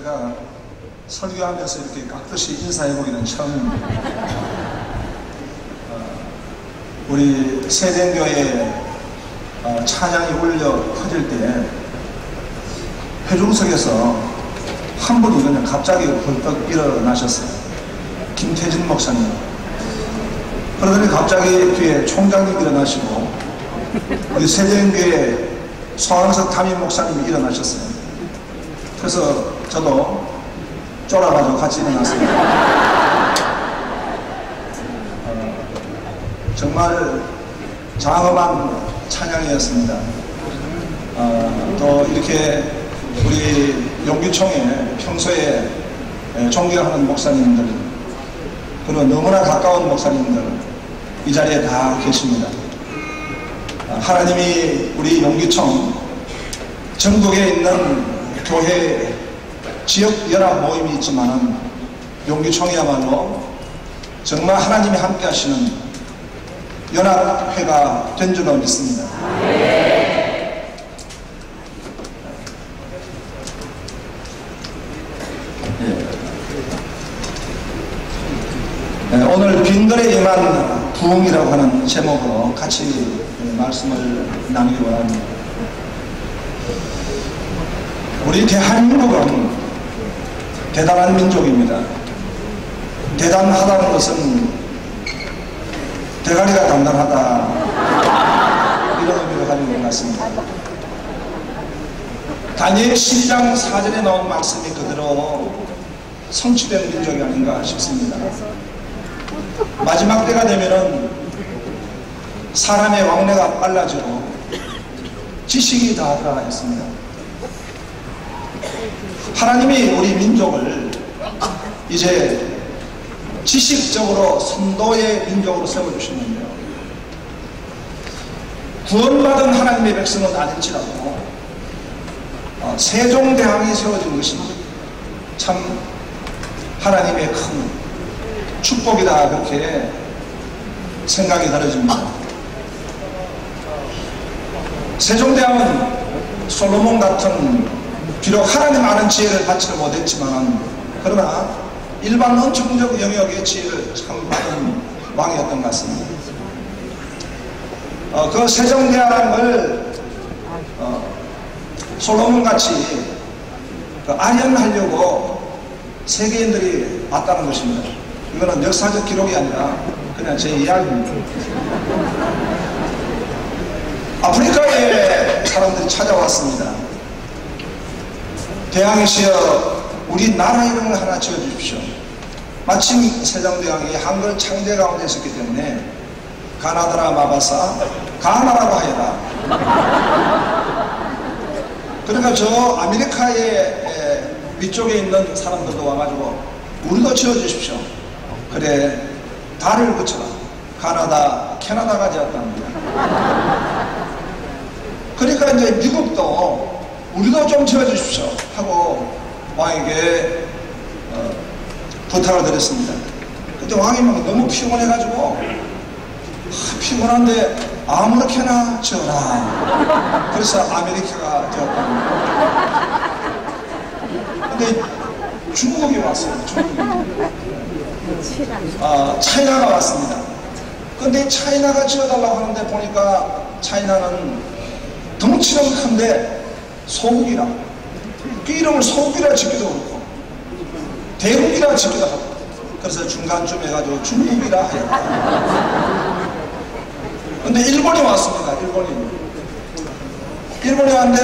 제가 설교하면서 이렇게 깍듯이 인사해보기는 처음입니다. 우리 세den교회 찬양이 울려 퍼질 때 회중석에서 한 분이 그냥 갑자기 벌떡 일어나셨어요. 김태진 목사님. 그러더니 갑자기 뒤에 총장님 일어나시고 우리 세den교회 소환석 담임 목사님이 일어나셨어요. 그래서 저도 쫄아가지고 같이 일어났습니다. 정말 장엄한 찬양이었습니다. 또 이렇게 우리 용기총회 평소에 존경하는 목사님들, 그리고 너무나 가까운 목사님들 이 자리에 다 계십니다. 하나님이 우리 용기총 전국에 있는 교회 지역 연합 모임이 있지만은 용기총회야말로 정말 하나님이 함께 하시는 연합회가 된 줄로 믿습니다. 오늘 빈들에 임한 부흥이라고 하는 제목으로 같이 말씀을 나누기 원합니다. 우리 대한민국은 대단한 민족입니다. 대단하다는 것은 대가리가 단단하다 이런 의미를 가지고 있는 것 같습니다. 다니엘 12장 4절에 나온 말씀이 그대로 성취된 민족이 아닌가 싶습니다. 마지막 때가 되면은 사람의 왕래가 빨라지고 지식이 다하더라 했습니다. 하나님이 우리 민족을 이제 지식적으로 선도의 민족으로 세워주시는데요, 구원받은 하나님의 백성은 아닐지라도 세종대왕이 세워진 것이 참 하나님의 큰 축복이다, 그렇게 생각이 들어집니다. 세종대왕은 솔로몬 같은 비록 하나님 아는 지혜를 받지를 못했지만 그러나 일반 은총적 영역의 지혜를 참 받은 왕이었던 것 같습니다. 그 세종대왕을 솔로몬같이 아련하려고 세계인들이 왔다는 것입니다. 이거는 역사적 기록이 아니라 그냥 제 이야기입니다. 아프리카에 사람들이 찾아왔습니다. 대왕이시여 우리 나라 이름을 하나 지어주십시오. 마침 세종대왕이 한글 창제 가운데 있었기 때문에 가나다라 마바사 가나라고 하여라. 그러니까 저 아메리카의 위쪽에 있는 사람들도 와가지고 우리도 지어주십시오. 그래 달을 붙여라. 가나다 캐나다가 지었답니다. 그러니까 이제 미국도 우리도 좀 지어주십시오 하고 왕에게 부탁을 드렸습니다. 그때 왕이 막 너무 피곤해가지고 피곤한데 아무렇게나 지어라. 그래서 아메리카가 되었답니다. 근데 중국이 왔어요. 중국이. 차이나가 왔습니다. 근데 차이나가 지어달라고 하는데 보니까 차이나는 덩치는 큰데 소국이라, 그 이름을 소국이라 짓기도 그렇고 대국이라 짓기도 하고, 그래서 중간쯤 해가지고 중국이라 하였다. 근데 일본이 왔습니다. 일본이 왔는데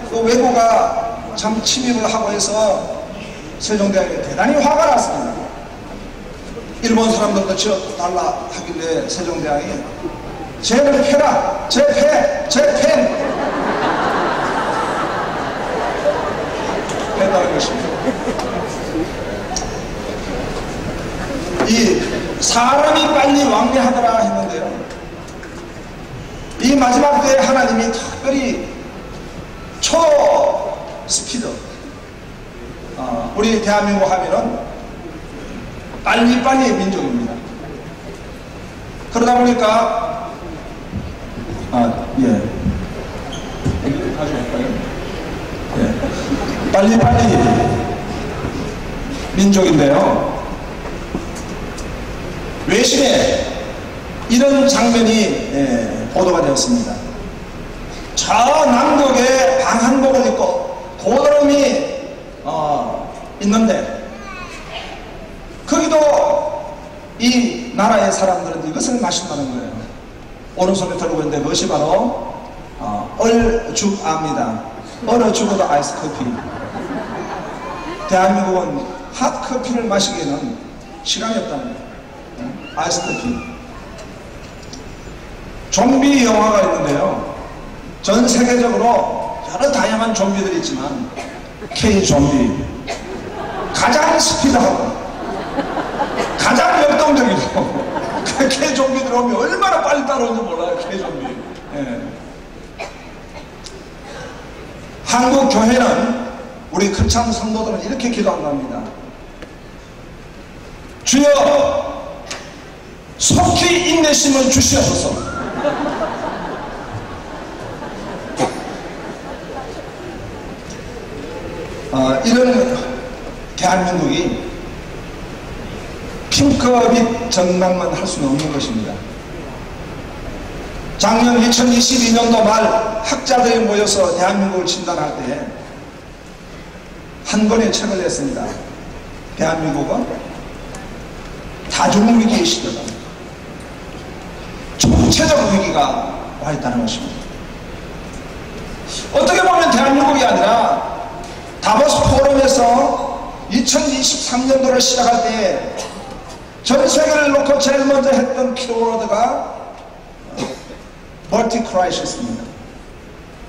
그 외고가 참 침입을 하고 해서 세종대왕이 대단히 화가 났습니다. 일본 사람들도 지어달라 하길래 세종대왕이 쟤를 패라, 쟤 펜 했다는 것입니다. 이 사람이 빨리 왕래하더라 했는데요, 이 마지막 때에 하나님이 특별히 초 스피드, 우리 대한민국 하면은 빨리빨리 민족입니다. 그러다 보니까 예, 가져올까요? 예, 빨리빨리 민족인데요. 외신에 이런 장면이 보도가 되었습니다. 저 남극에 방한복을 입고 고드름이 있는데 거기도 이 나라의 사람들은 이것을 마신다는 거예요. 오른손에 들고 있는데 그것이 바로 얼죽아입니다. 얼어 죽어도 아이스 커피. 대한민국은 핫커피를 마시기에는 시간이 없다는 거예요. 아이스 커피. 좀비 영화가 있는데요. 전 세계적으로 여러 다양한 좀비들이 있지만 K 좀비 가장 스피드하고 가장 역동적이고 K 좀비들 오면 얼마나 빨리 따라오는지 몰라요. K 좀비. 예. 한국 교회는 우리 크리스찬 성도들은 이렇게 기도한답니다. 주여 속히 인내심을 주시옵소서. 이런 대한민국이 핑크빛 전망만 할 수는 없는 것입니다. 작년 2022년도 말 학자들이 모여서 대한민국을 진단할 때 한 권의 책을 냈습니다. 대한민국은 다중위기의 시대다. 총체적 위기가 와 있다는 것입니다. 어떻게 보면 대한민국이 아니라 다보스 포럼에서 2023년도를 시작할 때 전 세계를 놓고 제일 먼저 했던 키워드가 멀티 크라이시스입니다.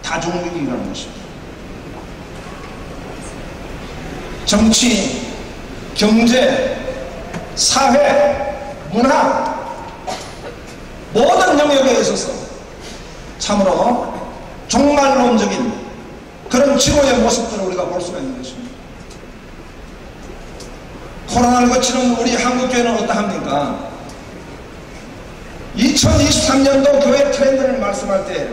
다중위기라는 것입니다. 정치, 경제, 사회, 문화 모든 영역에 있어서 참으로 종말론적인 그런 지구의 모습들을 우리가 볼 수가 있는 것입니다. 코로나를 거치는 우리 한국교회는 어떠합니까? 2023년도 교회 트렌드를 말씀할 때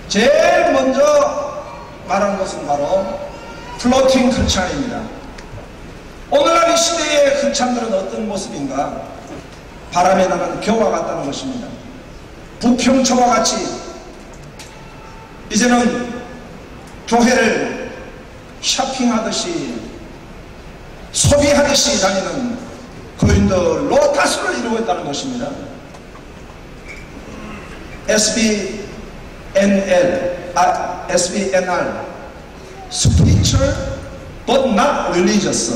제일 먼저 말하는 것은 바로 플로팅 크리스찬입니다. 오늘날 이 시대의 크리스찬들은 어떤 모습인가? 바람에 나는 겨와 같다는 것입니다. 부평초와 같이 이제는 교회를 쇼핑하듯이 소비하듯이 다니는 교인들로 다수를 이루고 있다는 것입니다. SBNR Spiritual but not religious.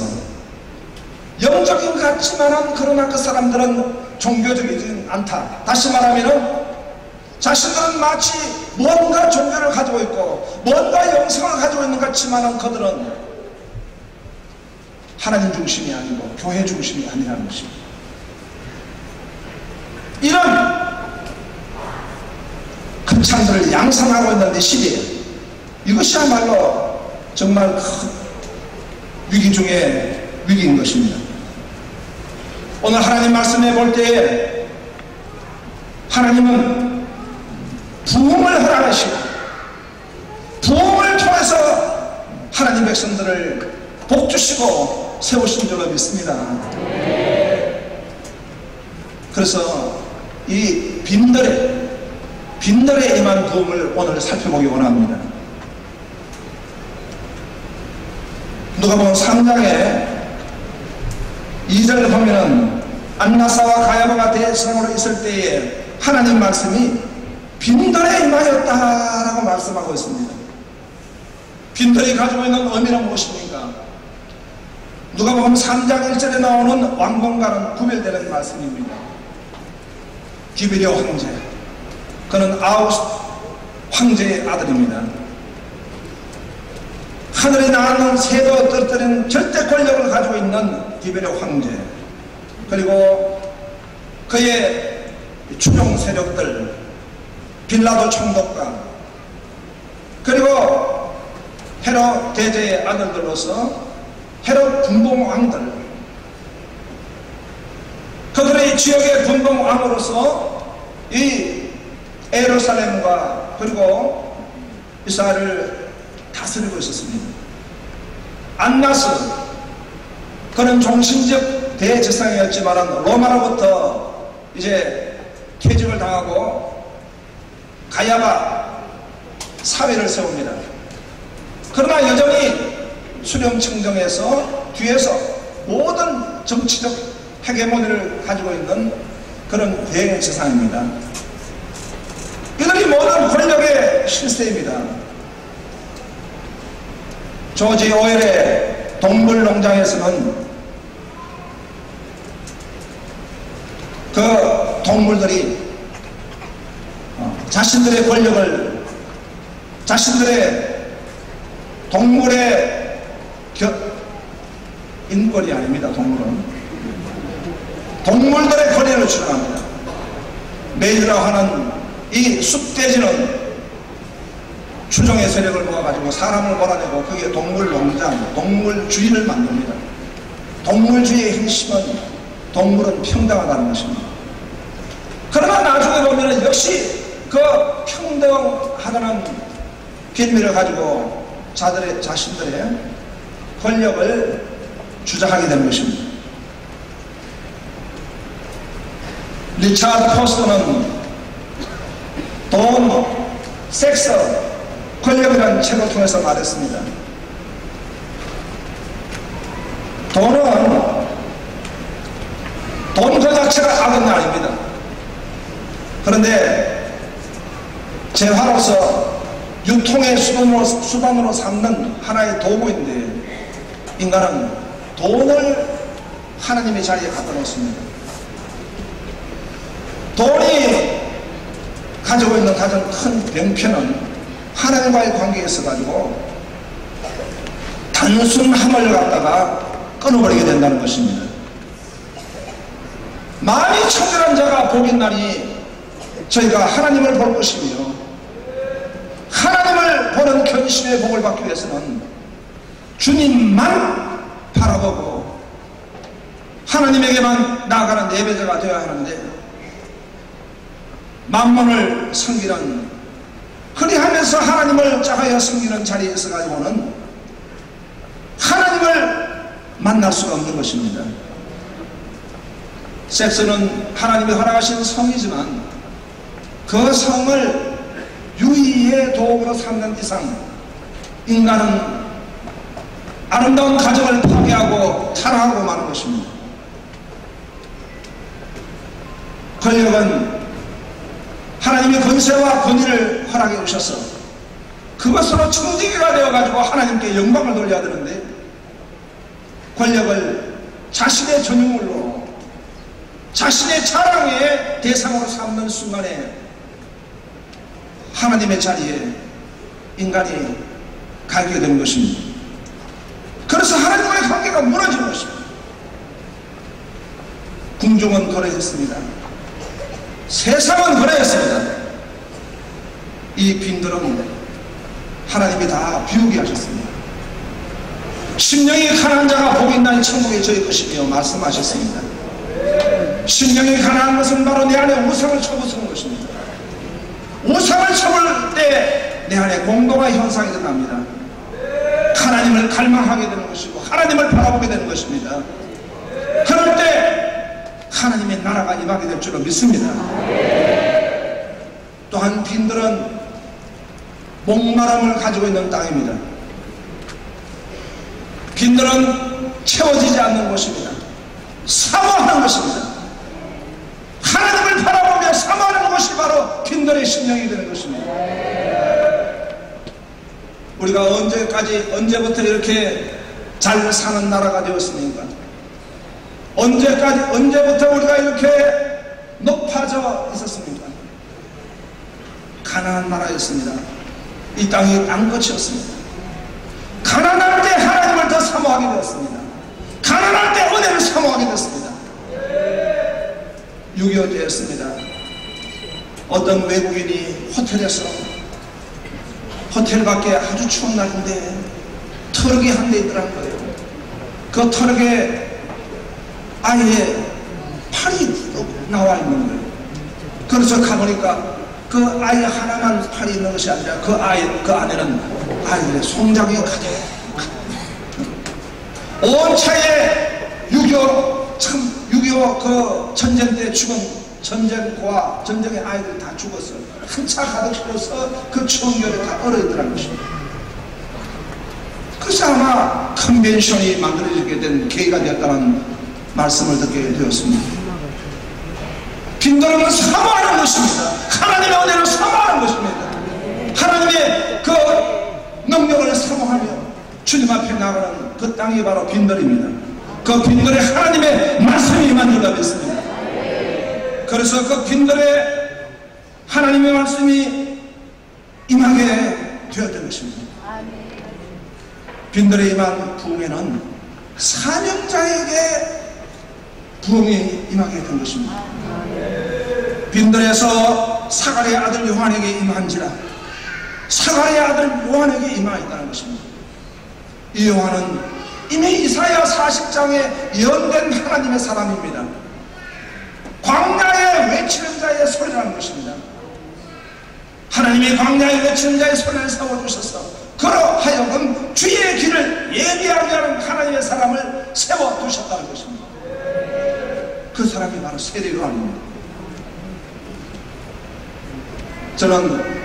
영적인 것 같지만은 그러나 그 사람들은 종교적이지 않다. 다시 말하면 자신들은 마치 뭔가 종교를 가지고 있고 뭔가 영성을 가지고 있는 것 같지만은 그들은 하나님 중심이 아니고 교회 중심이 아니라는 것입니다. 이런 크리스찬들을 양산하고 있는 이 시대에 이것이야말로 정말 큰 위기 중에 위기인 것입니다. 오늘 하나님 말씀해 볼 때에 하나님은 부흥을 허락하시고 부흥을 통해서 하나님 백성들을 복주시고 세우신 줄로 믿습니다. 그래서 이 빈들에 임한 부흥을 오늘 살펴보기 원합니다. 누가복음 3장에 2절을 보면은 안나사와 가야바가 대성으로 있을 때에 하나님 말씀이 빈들에 임하였다라고 말씀하고 있습니다. 빈들이 가지고 있는 의미는 무엇입니까? 누가복음 3장 1절에 나오는 왕궁과는 구별되는 말씀입니다. 디베리오 황제, 그는 아우스 황제의 아들입니다. 하늘에 나는 새도 떨어뜨리는 절대 권력을 가지고 있는 디베리오 황제, 그리고 그의 추종 세력들, 빌라도 총독과 그리고 헤롯 대제의 아들들로서 헤롯 분봉왕들, 그들의 지역의 분봉왕으로서 이 예루살렘과 그리고 이스라엘을 다스리고 있었습니다. 안나스, 그런 종신적 대제사장이었지만 로마로부터 이제 퇴직을 당하고 가야바 사회를 세웁니다. 그러나 여전히 수렴청정에서 뒤에서 모든 정치적 헤게모니를 가지고 있는 그런 대제사장입니다. 이들이 모든 권력의 실세입니다. 조지 오웰의 동물농장에서는 그 동물들이 자신들의 권력을 자신들의 동물의 인권이 아닙니다. 동물들의 권리를 주장합니다. 메이드라고 하는 이 숲돼지는 추종의 세력을 모아가지고 사람을 몰아내고 거기에 동물농장, 동물주의를 만듭니다. 동물주의의 핵심은 동물은 평등하다는 것입니다. 그러나 나중에 보면 역시 그 평등하다는 빌미를 가지고 자신들의 권력을 주장하게 되는 것입니다. 리차드 포스터는 돈, 섹스, 권력이라는 책을 통해서 말했습니다. 돈 그 자체가 악은 아닙니다. 그런데 재화로서 유통의 수단으로 삼는 하나의 도구인데 인간은 돈을 하나님의 자리에 갖다 놓습니다. 돈이 가지고 있는 가장 큰 병폐는 하나님과의 관계에 있어가지고 단순함을 갖다가 끊어버리게 된다는 것입니다. 마음이 청결한 자가 복 있나니 저희가 하나님을 볼 것이며 하나님을 보는 견심의 복을 받기 위해서는 주님만 바라보고 하나님에게만 나아가는 예배자가 되어야 하는데 만mon을 섬기는 그리하면서 하나님을 짜가여 섬기는 자리에 있어가지고는 하나님을 만날 수가 없는 것입니다. 섹스는 하나님이 허락하신 성이지만 그 성을 유의의 도구로 삼는 이상 인간은 아름다운 가정을 파괴하고 타락하고 마는 것입니다. 권력은 하나님의 권세와 권위를 허락해 주셔서 그것으로 청지기가 되어가지고 하나님께 영광을 돌려야 되는데 권력을 자신의 전유물로 자신의 자랑의 대상으로 삼는 순간에 하나님의 자리에 인간이 가게 되는 것입니다. 그래서 하나님과의 관계가 무너지는 것입니다. 궁중은 거래했습니다. 세상은 거래했습니다. 이 빈들은 하나님이 다 비우게 하셨습니다. 심령이 가난한 자가 복이 있나니 천국이 저희 것이며 말씀하셨습니다. 심령이 가난한 것은 바로 내 안에 우상을 쳐부수는 것입니다. 우상을 쳐볼 때 내 안에 공동화 현상이 일어납니다. 하나님을 갈망하게 되는 것이고 하나님을 바라보게 되는 것입니다. 그럴 때 하나님의 나라가 임하게 될 줄로 믿습니다. 또한 빈들은 목마름을 가지고 있는 땅입니다. 빈들은 채워지지 않는 것입니다. 사모하는 것입니다. 하나님을 바라보며 사모하는 것이 바로 빈들의 심령이 되는 것입니다. 우리가 언제부터 이렇게 잘 사는 나라가 되었습니까? 언제부터 우리가 이렇게 높아져 있었습니까? 가난한 나라였습니다. 이 땅이 땅끝이었습니다. 가난할 때 하나님을 더 사모하게 되었습니다. 가난할 때 은혜를 사모하게 됐습니다. 6.25 때였습니다. 어떤 외국인이 호텔 밖에 아주 추운 날인데 트럭이 한 대 있더란 거예요. 그 트럭에 아이의 팔이 나와 있는 거예요. 그래서 가보니까 그 아이 하나만 팔이 있는 것이 아니라 그 안에는 아이의 송장이 가득 온 차에 6.25 그 전쟁 때 죽은 전쟁고와 전쟁의 아이들 다 죽었어. 한 차 가득 실어서 그 추억열에 다 얼어있더라는 것입니다. 그래서 아마 컨벤션이 만들어지게 된 계기가 되었다는 말씀을 듣게 되었습니다. 빈도는 사모하는 것입니다. 하나님의 은혜를 사모하는 것입니다. 하나님의 그 능력을 사모하며 주님 앞에 나가는 그 땅이 바로 빈들입니다. 그 빈들에 하나님의 말씀이 임한 자가 됐습니다. 그래서 그 빈들에 하나님의 말씀이 임하게 되었던 것입니다. 빈들에 임한 부흥에는 사명자에게 부흥이 임하게 된 것입니다. 빈들에서 사가랴의 아들 요한에게 임한지라 사가랴의 아들 요한에게 임하였다는 것입니다. 이 요한은 이미 이사야 40장에 예언된 하나님의 사람입니다. 광야에 외치는 자의 소리라는 것입니다. 하나님이 광야에 외치는 자의 소리를 세워주셔서 그러 하여금 주의 길을 예비하게 하는 하나님의 사람을 세워두셨다는 것입니다. 그 사람이 바로 세례 요한입니다. 저는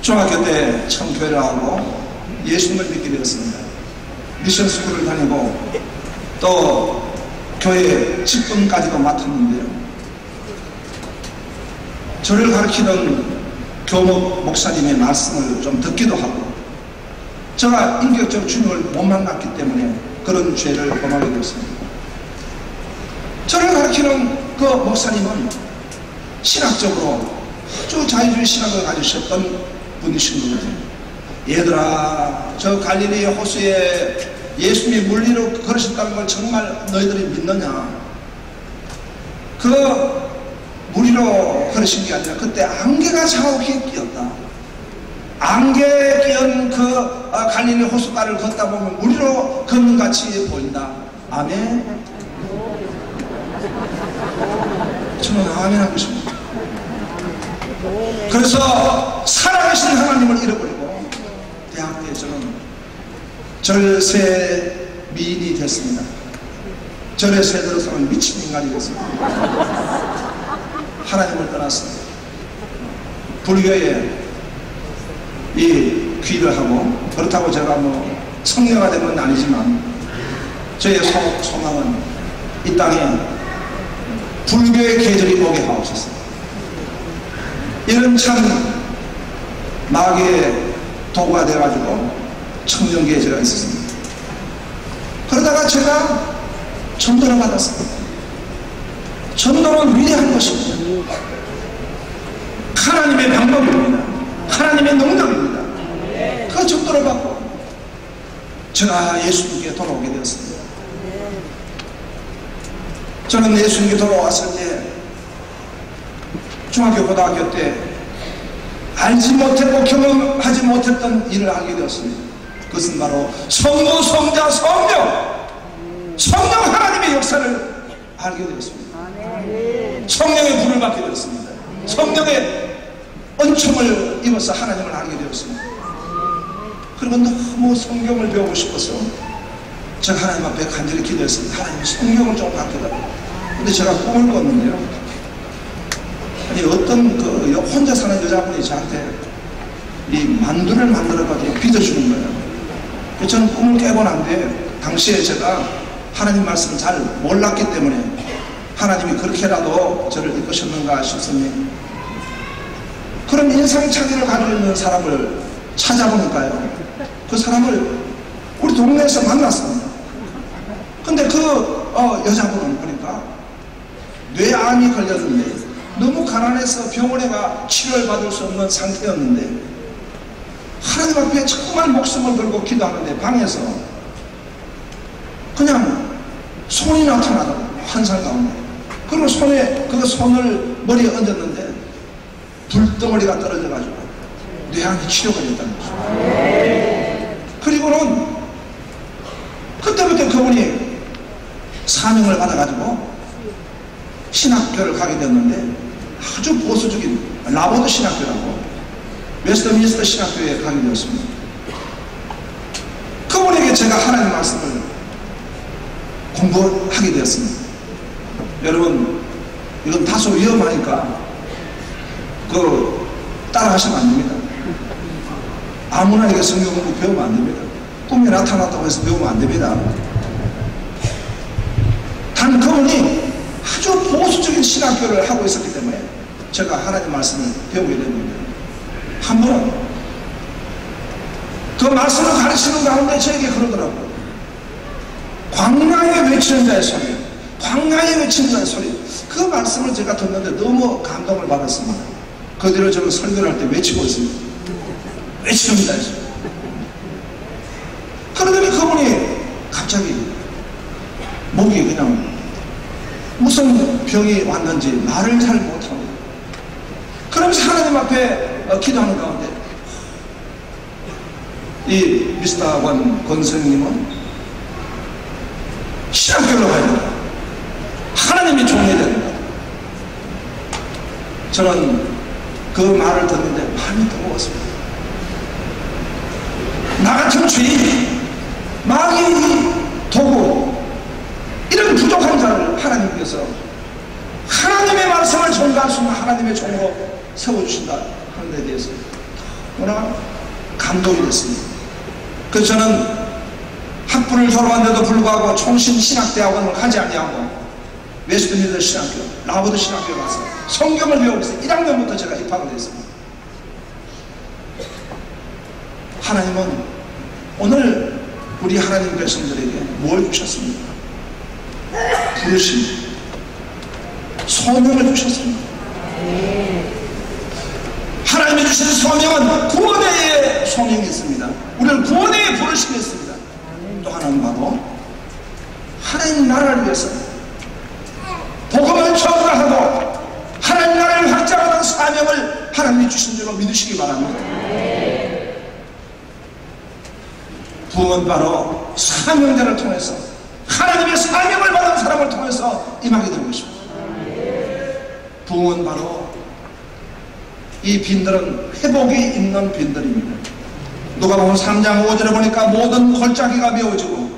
중학교 때 처음 교회를 하고 예수님을 믿게 되었습니다. 미션 스쿨을 다니고 또 교회 직분까지도 맡았는데요. 저를 가르치는 교목 목사님의 말씀을 좀 듣기도 하고 제가 인격적으로 주님을 못 만났기 때문에 그런 죄를 범하게 되었습니다. 저를 가르치는 그 목사님은 신학적으로 아주 자유주의 신학을 가지셨던 분이신 것 같아요. 얘들아, 저 갈릴리 호수에 예수님이 물리로 걸으셨다는 걸 정말 너희들이 믿느냐? 그 무리로 걸으신 게 아니라 그때 안개가 자욱히 끼었다. 안개에 끼은 그 갈릴리 호숫가를 걷다 보면 무리로 걷는 같이 보인다. 아멘. 저는 아멘 한 것입니다. 그래서 살아계신 하나님을 잃어버리고 대학 때 저는 절세 미인이 됐습니다. 절에 새들어서는 미친 인간이 됐습니다. 하나님을 떠났습니다. 불교에 이 귀를 하고 그렇다고 제가 뭐 성녀가 된 건 아니지만 저의 소망은 이 땅에 불교의 계절이 오게 하옵소서. 이런 참 마귀의 도구가 돼가지고 청정기에 제가 있었습니다. 그러다가 제가 전도를 받았습니다. 전도는 위대한 것입니다. 하나님의 방법입니다. 하나님의 능력입니다. 그 전도를 받고 제가 예수님께 돌아오게 되었습니다. 저는 예수님께 돌아왔을 때 중학교 고등학교 때 알지 못했고 경험하지 못했던 일을 알게 되었습니다. 그것은 바로 성부, 성자, 성령 하나님의 역사를 알게 되었습니다. 성령의 불을 받게 되었습니다. 성령의 은총을 입어서 하나님을 알게 되었습니다. 그리고 너무 성경을 배우고 싶어서 제가 하나님 앞에 간절히 기도했습니다. 하나님 성경을 좀 바꿔달라고. 근데 제가 꿈을 꿨는데요, 아니 어떤 그 혼자 사는 여자분이 저한테 이 만두를 만들어가지고 빚어주는 거예요. 저는 꿈을 깨고 난데 당시에 제가 하나님 말씀을 잘 몰랐기 때문에 하나님이 그렇게라도 저를 이끄셨는가 싶습니다. 그런 인상착의를 가지고 있는 사람을 찾아보니까요, 그 사람을 우리 동네에서 만났습니다. 근데 그 여자분은 보니까 뇌암이 걸렸는데 너무 가난해서 병원에 가 치료를 받을 수 없는 상태였는데 하나님 앞에 정말 목숨을 걸고 기도하는데 방에서 그냥 손이 나타나더라고요. 환상 가운데. 그리고 손을 머리에 얹었는데 불덩어리가 떨어져가지고 뇌암이 치료가 됐다는 거죠. 그리고는 그때부터 그분이 사명을 받아가지고 신학교를 가게 됐는데 아주 보수적인 라보드 신학교라고 웨스트민스터 신학교에 가게 되었습니다. 그분에게 제가 하나님 말씀을 공부하게 되었습니다. 여러분, 이건 다소 위험하니까 따라 하시면 안 됩니다. 아무나 이게 성경 공부 배우면 안 됩니다. 꿈이 나타났다고 해서 배우면 안 됩니다. 단 그분이 아주 보수적인 신학교를 하고 있었기 때문에 제가 하나님 말씀을 배우게 된 겁니다. 한 번은 그 말씀을 가르치는 가운데 저에게 그러더라고요. 광야에 외치는 자의 소리, 광야에 외치는 자의 소리. 그 말씀을 제가 듣는데 너무 감동을 받았습니다. 그 뒤로 저는 설교를 할 때 외치고 있습니다. 외치는 자의 소리. 그러더니 그분이 갑자기 목이 그냥 무슨 병이 왔는지 말을 잘 못합니다. 그러면서 하나님 앞에 기도하는 가운데 이 미스터 권 선생님은 신학교로 가야 된다. 하나님이 종해야 된다. 저는 그 말을 듣는데 마음이 뜨거웠습니다. 나 같은 죄인, 마귀의 도구, 이런 부족한 자를 하나님께서 하나님의 말씀을 전가할 수 있는 하나님의 종으로 세워주신다 하는 데 대해서 너무나 감동이 됐습니다. 그래서 저는 학부를 졸업한데도 불구하고 총신신학대학원을 가지 아니하고 웨스트민스터 신학교, 라버드 신학교에 가서 성경을 배우고 있어요. 1학년부터 제가 입학을 했습니다. 하나님은 오늘 우리 하나님 백성들에게 뭘 주셨습니까? 부르심, 소명을 주셨습니다. 하나님이 주신 소명은 구원의 소명이 있습니다. 우리는 구원의 부르심이 있습니다. 또 하나는 바로 하나님 나라를 위해서 복음을 전파하고 하나님 나라를 확장하는 사명을 하나님이 주신 줄로 믿으시기 바랍니다. 부흥은 바로 사명자를 통해서 하나님의 사명을 받은 사람을 통해서 임하게 되는 것입니다. 부흥은 바로 이 빈들은 회복이 있는 빈들입니다. 누가복음 3장 5절에 보니까 모든 골짜기가 메워지고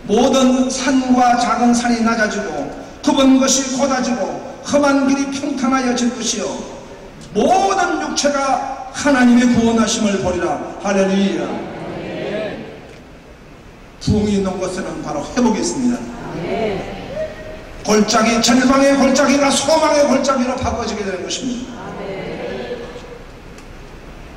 모든 산과 작은 산이 낮아지고 굽은 것이 곧아지고 험한 길이 평탄하여질 것이요 모든 육체가 하나님의 구원하심을 보리라. 할렐루야. 부흥이 있는 곳에는 바로 회복이 있습니다. 골짜기, 절망의 골짜기가 소망의 골짜기로 바꿔지게 되는 것입니다.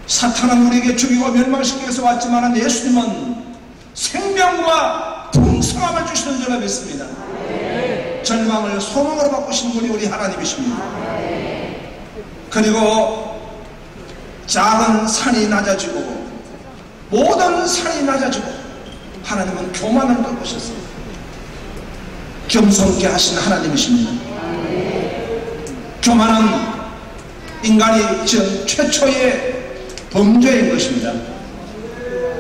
사탄은 우리에게 죽이고 멸망시키기 위해서 왔지만 예수님은 생명과 풍성함을 주시는 줄로 믿습니다. 절망을 소망으로 바꾸신 분이 우리 하나님이십니다. 그리고 작은 산이 낮아지고 모든 산이 낮아지고 하나님은 교만을 바꾸셨습니다. 겸손케 하신 하나님이십니다. 교만은 인간이 지은 최초의 범죄인 것입니다.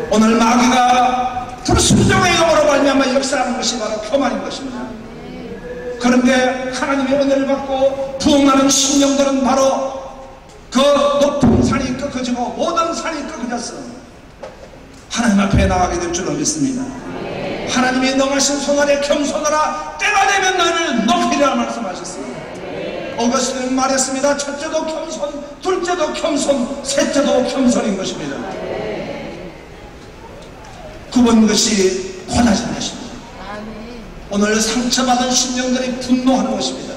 오늘 마귀가 불순종의 영으로 말미암아 역사하는 것이 바로 교만인 것입니다. 그런데 하나님의 은혜를 받고 부흥하는 심령들은 바로 그 높은 산이 꺾어지고 모든 산이 꺾어져서 하나님 앞에 나가게 될 줄로 믿습니다. 하나님이 능하신 손아래 겸손하라 때가 되면 너를 높이리라 말씀하셨습니다. 어거스틴은 말했습니다. 첫째도 겸손, 둘째도 겸손, 셋째도 겸손인 것입니다. 굽은 것이 곧아진 것입니다. 오늘 상처받은 심령들이 분노하는 것입니다.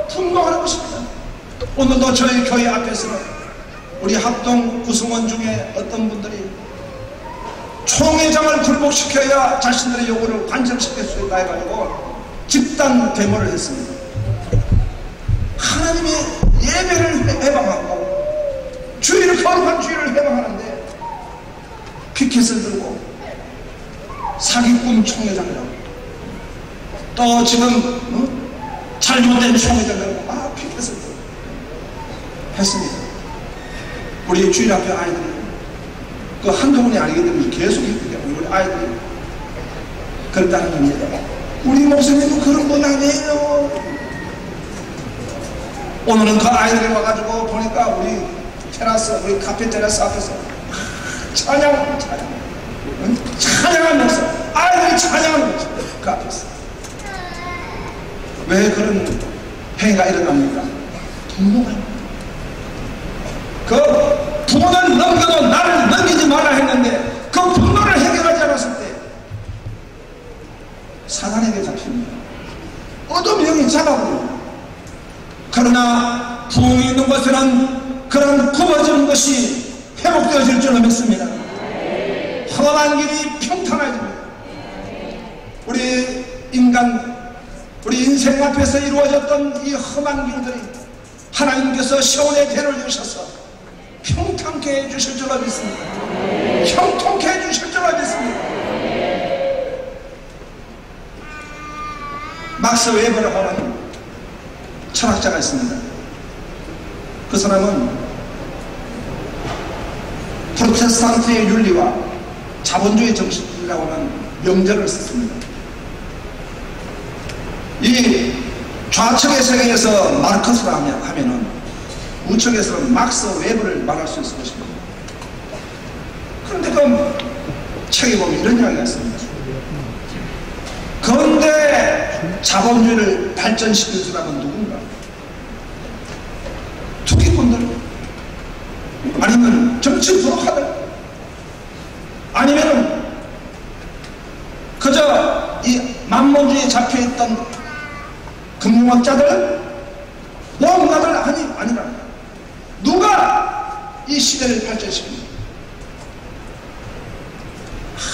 분노하는 것입니다. 오늘도 저희 교회 앞에서는 우리 합동 구성원 중에 어떤 분들이 총회장을 굴복시켜야 자신들의 요구를 관철시킬 수 있다 해가지고 집단 데모를 했습니다. 하나님의 예배를 해방하고 주의를 거룩한 주의를 해방하는데 피켓을 들고 사기꾼 총회장이라고 또 지금 잘못된 총회장이라고 피켓을 들고 했습니다. 우리 주일학교 아이들이 그 한두 분이 아니기 때문에 계속 있기 때문에 우리 아이들이 그렇다는 겁니다. 우리 목사님도 그런 분 아니에요. 오늘은 그 아이들이 와가지고 보니까 우리 테라스, 우리 카페 테라스 앞에서 찬양하면서 아이들이 찬양하는 거죠. 그 앞에서 왜 그런 행위가 일어납니까? 분노가. 그 부모는 넘겨도 나를 넘기지 말라 했는데 그 분노를 해결하지 않았을 때 사단에게 잡힙니다. 어둠 영이 잡아버립니다. 그러나 부흥이 있는 것에는 그런 굽어지는 것이 회복되어질 줄로 믿습니다. 험한 길이 평탄해집니다. 우리 인생 앞에서 이루어졌던 이 험한 길들이 하나님께서 시온의 대를 주셔서 평탄케 해주실 줄로 믿습니다. 형통케 해주실 줄로 믿습니다. 막스 웨버라고 하는 철학자가 있습니다. 그 사람은 프로테스탄트의 윤리와 자본주의 정신이라고 하는 명제를 썼습니다. 이 좌측의 세계에서 마르크스를 하면은 우측에서는 막스 웨버를 말할 수 있을 것입니다. 그런데 그 책에 보면 이런 이야기가 있습니다. 그런데 자본주의를 발전시킬 사람은 누군가? 투기꾼들? 아니면 정치 부록하들? 아니면은 그저 이 만mon주의에 잡혀있던 금융학자들? 모험가들? 아니라 누가 이 시대를 발전시킵니까?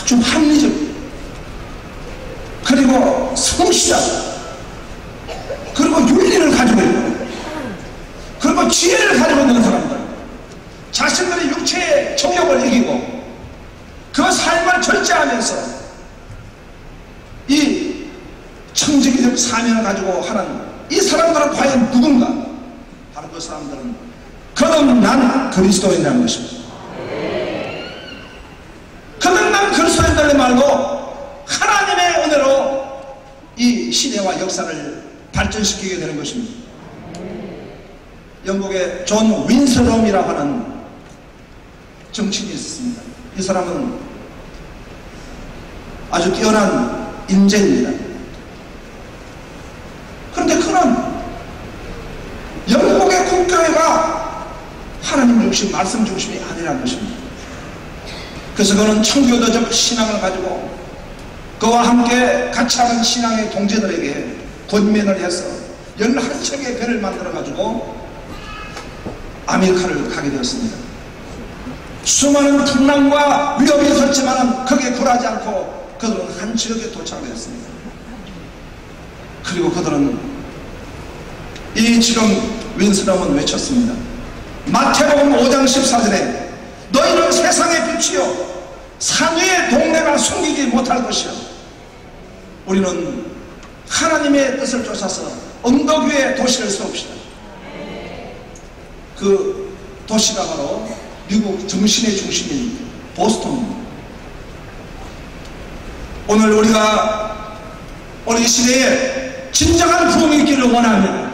아주 합리적 그리고 성실한 그리고 윤리를 가지고 있고 그리고 지혜를 가지고 있는 사람들, 자신들의 육체의 정욕을 이기고 그 삶을 절제하면서 이 청지기적 사명을 가지고 하는 이 사람들은 과연 누군가? 바로 그 사람들은 거듭난 그리스도인이라는 것입니다. 거듭난 그리스도인들 말고 하나님의 은혜로 이 시대와 역사를 발전시키게 되는 것입니다. 영국의 존 윈스럼이라고 하는 정치인이 있었습니다. 이 사람은 아주 뛰어난 인재입니다. 그런데 그는 영국의 국교회가 하나님 중심, 말씀 중심이 아니라는 것입니다. 그래서 그는 청교도적 신앙을 가지고 그와 함께 같이 하는 신앙의 동지들에게 권면을 해서 11척의 배를 만들어 가지고 아메리카를 가게 되었습니다. 수많은 풍랑과 위협이 있었지만 거기에 굴하지 않고 그들은 한 지역에 도착을 했습니다. 그리고 그들은 이 지금 윈스럼은 외쳤습니다. 마태복음 5장 14절에 너희는 세상의 빛이요 산 위의 동네가 숨기지 못할 것이요 우리는 하나님의 뜻을 쫓아서 언덕 위에 도시를 세웁시다. 그 도시가 바로 미국 정신의 중심인 보스턴입니다. 오늘 우리가 우리 시대에 진정한 부흥이 있기를 원합니다.